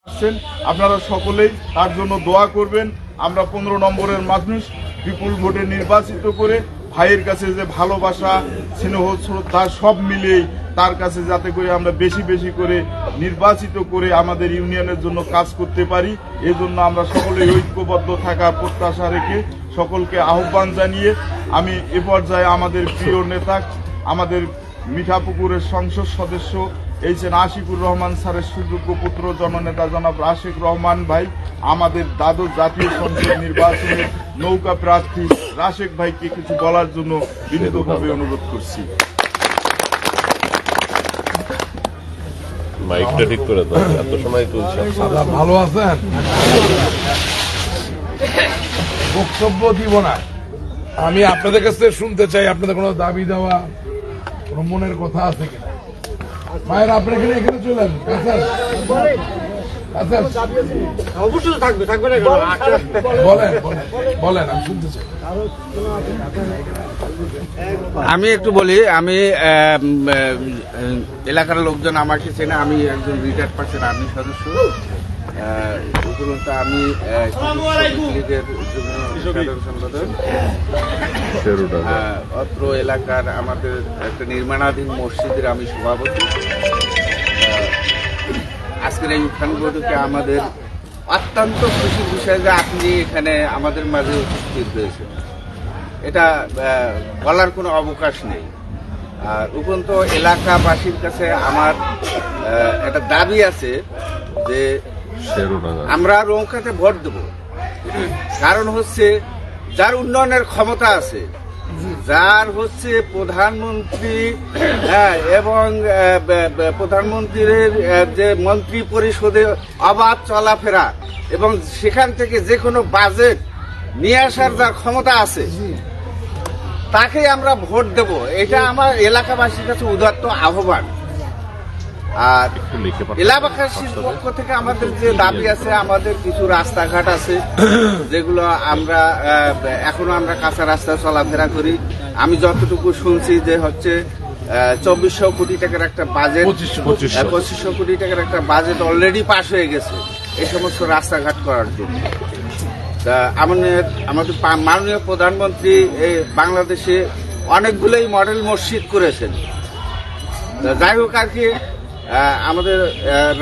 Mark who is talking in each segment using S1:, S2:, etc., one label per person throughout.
S1: আসছেন, আপনারা সকলেই তার জন্য দোয়া করবেন। আমরা 15 নম্বরের মানুষ বিপুল ভোটে নির্বাচিত করে ভাইয়ের কাছে যে ভালোবাসা, স্নেহ, শ্রদ্ধা সব মিলিয়েই তার কাছে যাতে করে আমরা বেশি বেশি করে নির্বাচিত করে আমাদের ইউনিয়নের জন্য কাজ করতে পারি, এজন্য আমরা সকলেই ঐক্যবদ্ধ থাকার প্রত্যাশা রেখে সকলকে আহ্বান জানিয়ে আমি এ পর্যায়ে আমাদের প্রিয় নেতা, আমাদের মিঠাপুকুরের সংসদ সদস্য এইচএন আশিকুর রহমান স্যারের সুযোগ্য পুত্র জননেতা জনাব রাশেক রহমান ভাই, আমাদের দ্বাদশ জাতীয় সংসদ নির্বাচনের নৌকা প্রার্থী রাশেক ভাইকে কিছু বলার জন্য বিনীতভাবে অনুরোধ করছি।
S2: মাইকটা ঠিক করে দাও, এত সময় তুলছে।
S3: ভালো আছেন? বক্তব্য দিব না, আমি আপনাদের কাছে শুনতে চাই আপনাদের কোনো দাবি দেওয়া, কোনো মনের কথা আছে কিনা। মায়ের আপনার এখানে চলেন,
S4: অবশ্যই থাকবে না,
S3: বলেন বলেন, আমি শুনতে চাই।
S5: আমি একটু বলি, আমি এলাকার লোকজন আমাকে চেনে, আমি একজন রিটায়ার্ড পার্সেন্ট আর্মি সদস্য। উপরন্ত আমি লীগের সাধারণ সম্পাদক। অত্র এলাকার আমাদের একটা নির্মাণাধীন মসজিদের আমি সভাপতি। আজকের এই উত্থান বৈঠকে আমাদের অত্যন্ত খুশির বিষয় যে আপনি এখানে আমাদের মাঝে উপস্থিত হয়েছেন, এটা বলার কোনো অবকাশ নেই। আর উপরন্ত এলাকাবাসীর কাছে আমার একটা দাবি আছে যে আমরা রৌখাতে ভোট দেব, কারণ হচ্ছে যার উন্নয়নের ক্ষমতা আছে, যার হচ্ছে প্রধানমন্ত্রী এবং প্রধানমন্ত্রীর যে মন্ত্রী পরিষদে অবাধ চলাফেরা এবং সেখান থেকে যে কোনো বাজেট নিয়ে আসার যার ক্ষমতা আছে, তাকে আমরা ভোট দেব। এটা আমার এলাকাবাসীর কাছে উদাত্ত আহ্বান। আর এলাকাবাসীর পক্ষ থেকে আমাদের যে দাবি আছে, আমাদের কিছু রাস্তাঘাট আছে যেগুলো আমরা এখনো আমরা কাঁচা রাস্তায় চলাফেরা করি। আমি যতটুকু শুনছি যে হচ্ছে 2400 কোটি টাকার একটা বাজেট, 2500 কোটি টাকার একটা বাজেট অলরেডি পাস হয়ে গেছে এই সমস্ত রাস্তাঘাট করার জন্য। আমাদের মাননীয় প্রধানমন্ত্রী বাংলাদেশে অনেকগুলোই মডেল মসজিদ করেছেন। যাই হোক আর কি, আমাদের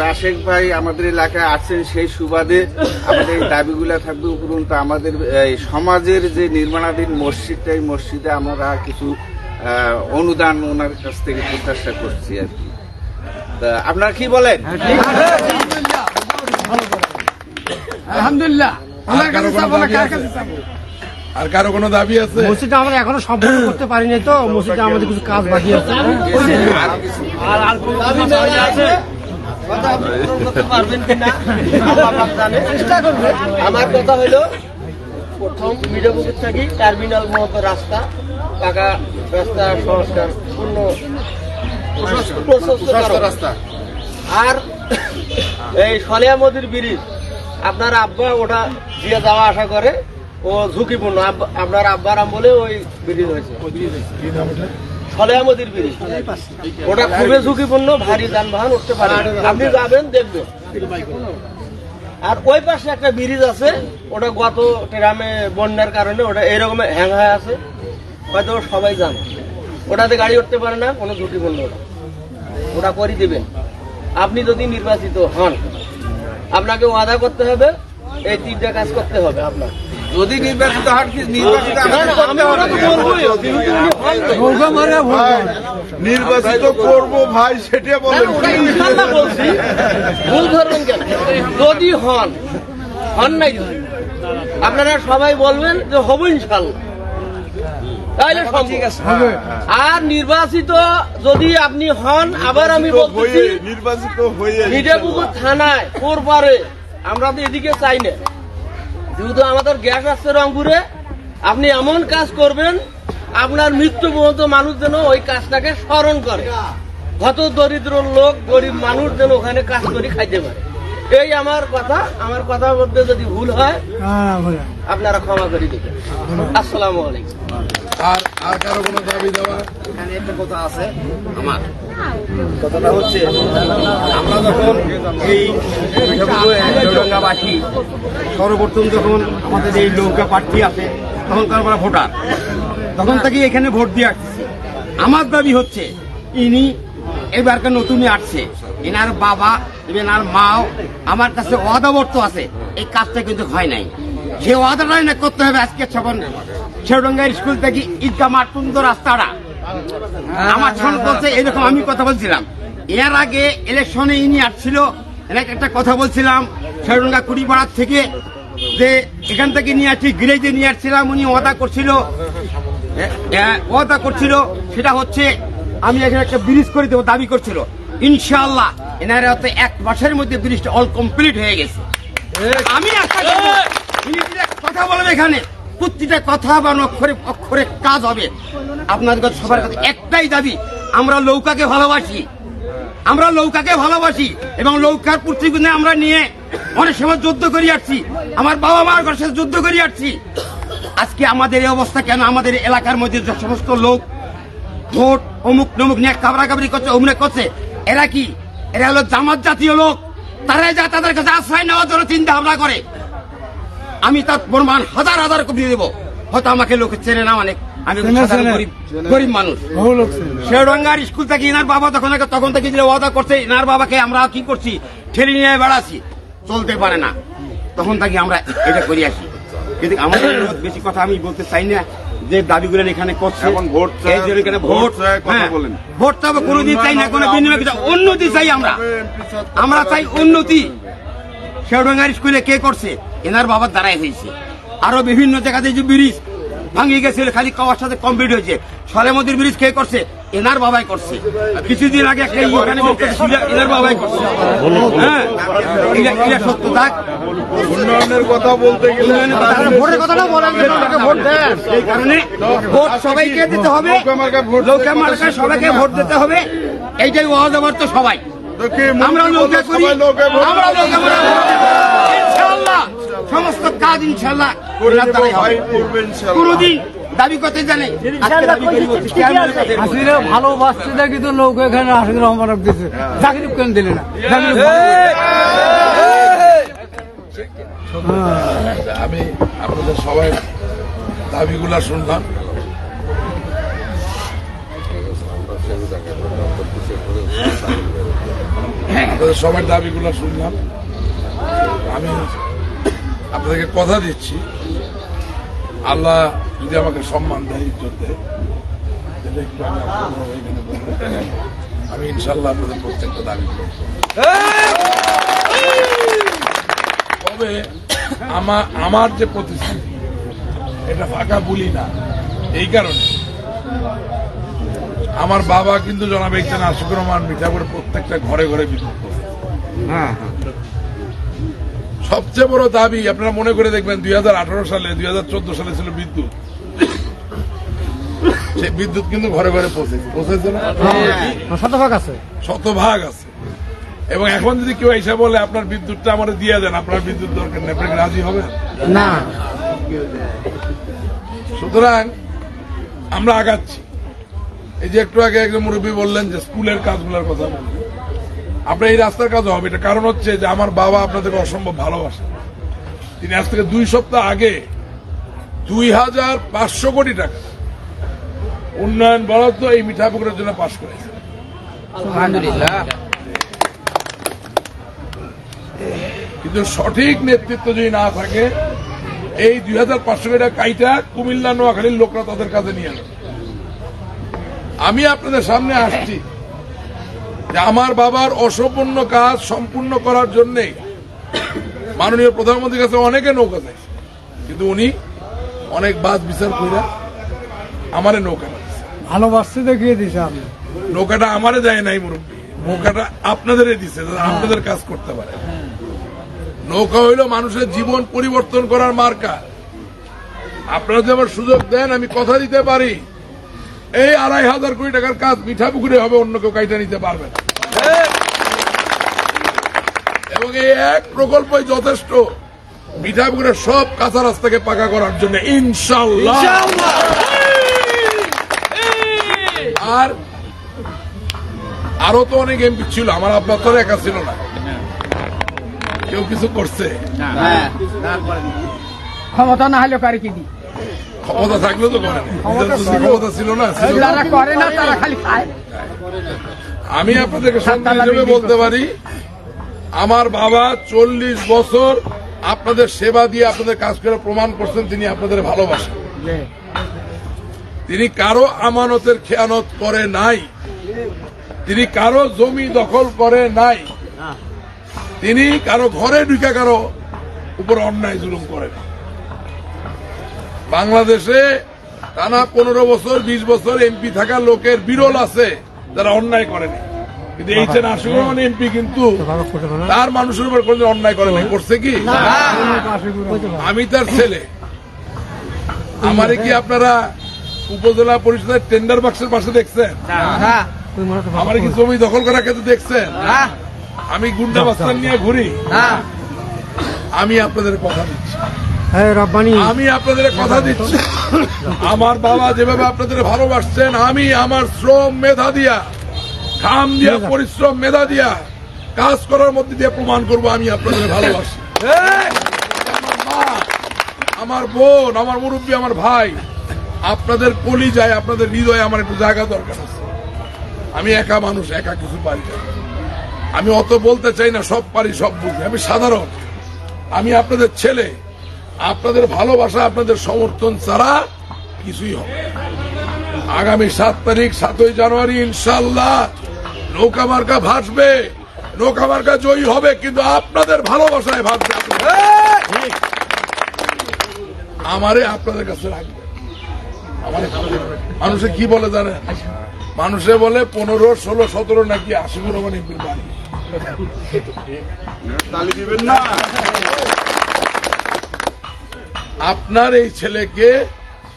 S5: রাশেক ভাই আমাদের এলাকায় আছেন, সেই সুবাদে আমাদের এই দাবিগুলো থাকবে। উপরন্তু আমাদের সমাজের যে নির্মাণাধীন মসজিদটা, এই মসজিদে আমরা কিছু অনুদান ওনার কাছ থেকে প্রত্যাশা করছি আর কি। আপনারা কি বলেন?
S4: আলহামদুলিল্লাহ।
S3: আর কারো কোনো দাবি আছে?
S4: মসজিদটা আমরা এখনো সম্পূর্ণ করতে পারিনি, তো মসজিদে আমাদের কিছু কাজ বাকি আছে। চেষ্টা করবে। আমার কথা হলো, প্রথম মিঠাপুকুর থাকি টার্মিনাল মতো রাস্তা, পাকা রাস্তা সংস্কার, পূর্ণ রাস্তা। আর এই সলিয়া নদীর ব্রিজ, আপনার আব্বা ওটা দিয়ে যাওয়া আসা করে, ও ঝুঁকিপূর্ণ। আপনার আব্বার আমলে ওই ব্রিজ হয়েছে, সলিয়া নদীর ব্রিজ, ওটা খুবই ঝুঁকিপূর্ণ, ভারী যানবাহন উঠতে পারে। আপনি যাবেন দেখবেন। আর ওই পাশে একটা ব্রিজ আছে, ওটা গত গ্রামে বন্যার কারণে ওটা এরকম হ্যাং হয়ে আছে, হয়তো সবাই জানে। ওটাতে গাড়ি উঠতে পারে না, কোনো ঝুঁকিপূর্ণ। ওটা করে দিবেন। আপনি যদি নির্বাচিত হন, আপনাকে ওয়াদা করতে হবে, এই 3টা কাজ করতে হবে আপনার।
S5: যদি নির্বাচিত হন,
S1: নির্বাচিত করব ভাই, সেটা বলেন।
S4: বলছি, ভুল ধরবেন কেন? যদি হন নাই, আপনারা সবাই বলবেন যে হবো ইনশাল্লাহ, তাহলে ঠিক আছে। আর নির্বাচিত যদি আপনি হন, আবার আমি বলছি,
S1: নির্বাচিত হয়ে
S4: মিঠাপুকুর থানায় পরে আমরা তো এদিকে চাই না, যেহেতু আমাদের গ্যাস আসছে রংপুরে, আপনি এমন কাজ করবেন আপনার মৃত্যু পর্যন্ত মানুষ যেন ওই কাজটাকে স্মরণ করে, কত দরিদ্র লোক, গরিব মানুষ যেন ওখানে কাজ করে খাইতে পারে। এই আমার কথা। আমার কথার মধ্যে যদি ভুল হয় আপনারা ক্ষমা করে দেবেন। আসসালামু আলাইকুম।
S3: আর কারো কোনো দাবি দেওয়া?
S6: এখানে একটা কথা আছে আমার, কথাটা হচ্ছে আমরা যখন এই চৌডাঙ্গাবাসী সর্বপ্রথম যখন আমাদের এই নৌকা প্রার্থী আছে তখন তো আমরা ভোটার, তখন থেকে এখানে ভোট দিয়ে আসছি। আমার দাবি হচ্ছে ইনি এবারকার নতুনই আসছে, এনার বাবা এনার মাও আমার কাছে ওয়াদাবর্ত আছে, এই কাজটা কিন্তু হয় নাই। সে ওয়াদাটাই না করতে হবে। আজকে যখন শেরডাঙ্গার স্কুল থেকে ঈদগাহ মাঠ পর্যন্ত রাস্তাটা আমার সঙ্গে বলছে, এরকম আমি কথা বলছিলাম এর আগে ইলেকশনে ইনি আসছিল, এনাকে একটা কথা বলছিলাম শেরডাঙ্গা কুড়িপাড়ার থেকে যে এখান থেকে নিয়ে আসছি, গ্রেজে নিয়ে আসছিলাম, উনি ওয়াদা করছিল সেটা হচ্ছে আমি এখানে একটা ব্রিজ করে দেবো দাবি করছিল। ইনশাআল্লাহ এনার হয়তো 1 মাসের মধ্যে ব্রিজটা অল কমপ্লিট হয়ে গেছে। আমি আশা করব ইনি যে কথা বলবে এখানে প্রতিটা কথা বা অক্ষরে অক্ষরে কাজ হবে। আপনাদের কাছে সবার কাছে একটাই দাবি, আমরা নৌকাকে ভালোবাসি এবং নৌকার প্রতিযোগিতা আমরা নিয়ে অনেক সময় যুদ্ধ করে আসছি, আমার বাবা মার কাছে যুদ্ধ করে আসছি। আজকে আমাদের এই অবস্থা কেন? আমাদের এলাকার মধ্যে যে সমস্ত লোক ভোট অমুক নমুক নিয়ে কাবরাকাবরি করছে, অমুক করছে, এরা কি? এরা হলো জামাত জাতীয় লোক, তারাই যা তাদের কাছে আশ্রয় নেওয়ার জন্য চিন্তা ভাবনা করে। আমি তার প্রমাণ হাজার হাজার কপি দেবো, হয়তো আমাকে লোকে চেনে না অনেক, আমি গরিব মানুষ। শেরডাঙ্গার স্কুল থেকে এনার বাবা তখন থেকে যে ওয়াদা করছে, এনার বাবাকে আমরা কি করছি, ঠেলে নিয়ে বেড়াচ্ছি, চলতে পারে না, তখন থেকে আমরা এটা করে আসি। কিন্তু আমাদের বেশি কথা আমি বলতে চাই না, যে দাবিগুলো এখানে করছে
S1: এখন ভোট চাই,
S6: এই যে এখানে ভোট
S1: চাই, কথা বলেন।
S6: ভোট তো কোনোদিন চাই না, কোনো বিনিময় চাই, উন্নতি চাই আমরা চাই উন্নতি। শেরডাঙ্গার স্কুলে কে করছে? এনার বাবার দ্বারাই হয়েছে। আরো বিভিন্ন জায়গাতে যে ব্রিজ ভাঙিয়ে গেছিল, খালি কওয়ার সাথে কমপ্লিট হয়েছে। সলেমদির ব্রিজ কে করছে? এনার বাবাই করছে। কিছুদিন আগে একটা এনার বাবাই করছে। হ্যাঁ, এটা সত্য থাক।
S1: উন্নয়নের কথা বলতে গেলে
S6: ভোটের কথাটা বলেন, ভোট দেন। এই কারণে ভোট সবাইকে দিতে হবে, নৌকা মার্কায় সবাইকে ভোট দিতে হবে, এইটাই ওয়াদাবার তো সবাই। আমরা নৌকা করি, আমরা নৌকা ইনশাআল্লাহ সমস্ত কাজ ইনশাআল্লাহ কোনদিন দাবি করতে জানে।
S7: হাসিনা ভালোবাসছে দেখি তো নৌকা এখানে হাসিনা রহমান দিচ্ছে, চাকরি কেন দিলে না?
S3: আমি আপনাদের সবাই দাবিগুলা শুনলাম। আপনাদের সবার দাবিগুলা শুনলাম। আমি আপনাদেরকে কথা দিচ্ছি, আল্লাহ যদি আমাকে সম্মান দেয়, ইজ্জত দেয়, যেটা একটু আগে আপনারা এখানে বললেন, আমি ইনশাল্লাহ আপনাদের প্রত্যেকটা দাবি করব। তবে আমার যে প্রতিশ্রুতি এটা ফাঁকা বলি না, এই কারণে আমার বাবা কিন্তু জনাব একজন আশিকুর রহমান মিঠাপুর প্রত্যেকটা ঘরে ঘরে বিদ্যুৎ করছে। সবচেয়ে বড় দাবি আপনারা মনে করে দেখবেন 2018 সালে 2014 সালে ছিল বিদ্যুৎ, সেই বিদ্যুৎ কিন্তু ঘরে ঘরে পৌঁছেছে না? শতভাগ আছে। এবং এখন যদি কেউ এসে বলে আপনার বিদ্যুৎটা আমার দিয়ে দেন, আপনার বিদ্যুৎ দরকার নেই, আপনি রাজি হবে
S7: না?
S3: সুতরাং আমরা আগাচ্ছি। এই যে একটু আগে একজন মুরব্বী বললেন যে স্কুলের কাজগুলোর কথা বললেন, আপনার এই রাস্তার কাজ হবে। এটা কারণ হচ্ছে যে আমার বাবা আপনাদেরকে অসম্ভব ভালোবাসে। তিনি আজ থেকে 2 সপ্তাহ আগে 2500 কোটি টাকা উন্নয়ন বরাদ্দ এই মিঠাপুকুরের জন্য পাশ করেছে।
S7: আলহামদুলিল্লাহ।
S3: কিন্তু সঠিক নেতৃত্ব যদি না থাকে, এই 2500 কোটি টাকা কাইটা কুমিল্লা নোয়াখালীর লোকরা তাদের কাছে নিয়ে যাবে। আমি আপনাদের সামনে আসছি যে আমার বাবার অসম্পূর্ণ কাজ সম্পূর্ণ করার জন্যে মাননীয় প্রধানমন্ত্রীর কাছে অনেকে নৌকা চাইছে, কিন্তু উনি অনেক বাদ বিচার করে আমারে নৌকা দিয়েছে।
S7: ভালোবাসতে দেখিয়ে দিছে। আমি
S3: নৌকাটা আমারে দেয় নাই মুরব্বী, নৌকাটা আপনাদেরই দিচ্ছে, আপনাদের কাজ করতে পারে। নৌকা হইল মানুষের জীবন পরিবর্তন করার মার্কা। আপনারা যদি আমার সুযোগ দেন, আমি কথা দিতে পারি এই 2500 কোটি টাকার কাজ মিঠাপুকুরে হবে, অন্য কেউ কাইটা নিতে পারবে না। এবং এই এক প্রকল্পই যথেষ্ট মিঠাপুকুরের সব কাঁচা রাস্তাকে পাকা করার জন্য, ইনশাআল্লাহ। আর আরো তো অনেক এমপি ছিল, আমার আব্বা তো একা ছিল না, কেউ কিছু করছে?
S7: ক্ষমতা না হলে করে কি দি
S3: ক্ষমতা থাকলে তো করে না, ক্ষমতা ছিল না, ছিল না।
S7: যারা করে না তারা খালি খায়।
S3: আমি আপনাদেরকে সন্তান হিসেবে বলতে পারি, আমার বাবা 40 বছর আপনাদের সেবা দিয়ে আপনাদের কাজ করে প্রমাণ করছেন তিনি আপনাদের ভালোবাসেন। তিনি কারো আমানতের খেয়ানত করে নাই, তিনি কারো জমি দখল করে নাই, তিনি কারো ঘরে ঢুকে কারো উপর অন্যায় জুলুম করেন। বাংলাদেশে টানা 15 বছর 20 বছর এমপি থাকা লোকের বিরল আছে যারা অন্যায় করেনি, কিন্তু এই যে আশিকুর রহমান এমপি কিন্তু তার মানুষের উপর কোনদিন অন্যায় করেনি। করছে কি? আমি তার ছেলে। আমারে কি আপনারা উপজেলা পরিষদের টেন্ডার বাক্সের পাশে দেখছেন? আমার কি জমি দখল করার ক্ষেত্রে দেখছেন? আমি গুন্ডা বাস্তান নিয়ে ঘুরি? আমি আপনাদের কথা দিচ্ছি, আমি আপনাদের কথা দিচ্ছি, আমার বাবা যেভাবে আপনাদের ভালোবাসছেন, আমি আমার শ্রম মেধা দিয়া, ঘাম দিয়া, পরিশ্রম মেধা দিয়া কাজ করার মধ্যে দিয়ে প্রমাণ করবো আমি আপনাদের ভালোবাসি। আমার মা, আমার বোন, আমার মুরব্বী, আমার ভাই, আপনাদের কলিজায়, আপনাদের হৃদয়ে আমার একটু জায়গা দরকার আছে। আমি একা মানুষ, একা কিছু পারি না। আমি অত বলতে চাই না, সব পারি, সব বুঝি। আমি সাধারণ, আমি আপনাদের ছেলে। আপনাদের ভালোবাসা, আপনাদের সমর্থন ছাড়া কিছুই হবে না। আগামী 7 তারিখ 7ই জানুয়ারি ইনশাআল্লাহ নৌকা মার্কা ভাসবে, নৌকা মার্কা জয়ী হবে, কিন্তু আপনাদের ভালোবাসায় ভাসবে। আমারে আপনাদের কাছে রাখবে। মানুষে কি বলে জানেন? মানুষে বলে 15, 16, 17 নাকি আশিকুর রহমান এমপির বাড়ি।
S1: তালি দিবেন না?
S3: আপনার এই ছেলেকে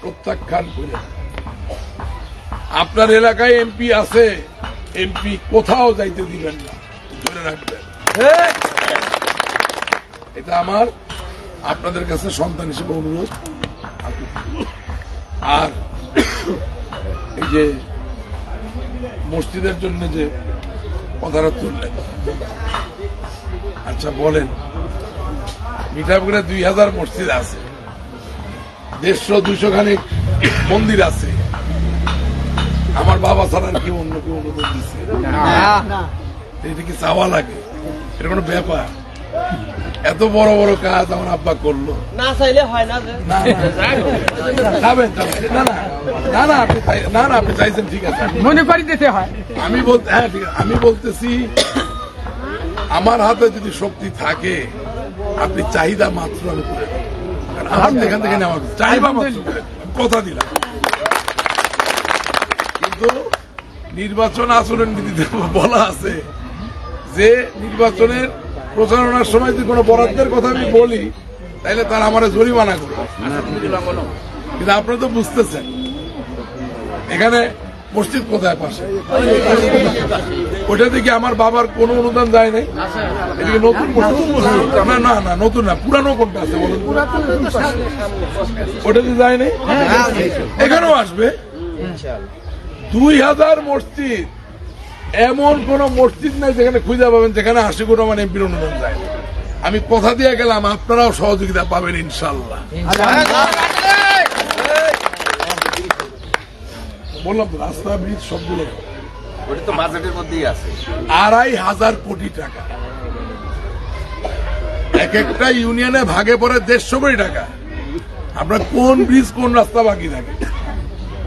S3: প্রত্যাখ্যান করে, আপনার এলাকায় এমপি আছে, এমপি কোথাও যাইতে দিবেন না, ধরে রাখবেন। এটা আমার আপনাদের কাছে সন্তান হিসেবে অনুরোধ। আর এই যে মসজিদের জন্য যে কথাটা তুললেন, আচ্ছা বলেন, মিঠাপুরে 2000 মসজিদ আছে, 150-200 খানিক মন্দির আছে, আমার বাবা ছাড়া কি অন্য কেউ অনুদান দিচ্ছে? এটা কি চাওয়া লাগে? এটা কোনো ব্যাপার? এত বড় বড় কাজ আমার আব্বা করলো,
S4: না চাইলে হয় না যে।
S3: না যাবেন, না না না না, আপনি না না, আপনি চাইছেন, ঠিক আছে,
S7: মনে করি দিতে হয়।
S3: আমি বলতে, হ্যাঁ ঠিক আছে, আমি বলতেছি আমার হাতে যদি শক্তি থাকে, আপনি চাহিদা মাত্র আমি করে দেব। কারণ আমার এখান থেকে নেওয়া চাহিদা মাত্র করে দেব, কথা দিলাম। কিন্তু নির্বাচন আচরণ বিধিতে বলা আছে যে নির্বাচনের প্রচারণার সময় যদি কোনো বরাদ্দের কথা আমি বলি, তাহলে তারা আমার জরিমানা করবে। কিন্তু আপনারা তো বুঝতেছেন, এখানে মসজিদ কোথায় পাশে, ওটা থেকে আমার বাবার কোনো অনুদান যায় নাই। এদিকে নতুন না না না, নতুন না, পুরানো কোনটা আছে বলুন? ওটাতে যায় নাই, এখানেও আসবে। 2000 মসজিদ, এমন কোন মসজিদ নাই যেখানে খুঁজে পাবেন যেখানে আশিকুর রহমান এমপির অনুদান যায়। আমি কথা দিয়ে গেলাম, আপনারাও সহযোগিতা পাবেন ইনশাল্লাহ। বললাম তো, রাস্তা, ব্রিজ সবগুলো
S5: ওটা তো বাজেটের মধ্যেই আছে।
S3: 2500 কোটি টাকা, এক একটা ইউনিয়নে ভাগে পড়ে 150 কোটি টাকা। আপনার কোন ব্রিজ, কোন রাস্তা বাকি থাকে?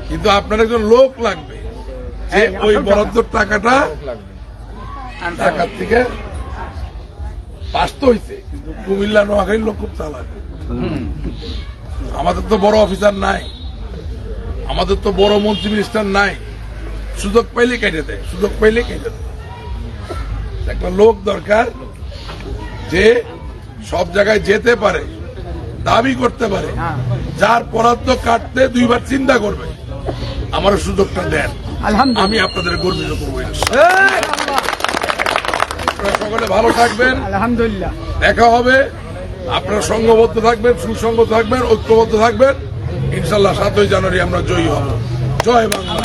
S3: কিন্তু আপনার একজন লোক লাগবে যে ওই বরাদ্দর টাকাটা ঢাকার থেকে পাস তো হইছে। কিন্তু কুমিল্লা, নোয়াখালীর লোক খুব চালাক। আমাদের তো বড় অফিসার নাই, আমাদের তো বড় মন্ত্রী মিনিস্টার নাই, সুযোগ পাইলে কেটে দেয়, সুযোগ পাইলে কেটে দেয়। একটা লোক দরকার যে সব জায়গায় যেতে পারে, দাবি করতে পারে, যার বরাদ্দ কাটতে 2 বার চিন্তা করবে। আমার সুযোগটা দেন, আমি আপনাদের গর্বিত করবো। আপনারা সকলে ভালো থাকবেন,
S7: আলহামদুলিল্লাহ।
S3: দেখা হবে। আপনারা সংঘবদ্ধ থাকবেন, সুসংঘ থাকবেন, ঐক্যবদ্ধ থাকবেন। ইনশাল্লাহ 7ই জানুয়ারি আমরা জয়ী হব। জয় বাংলা।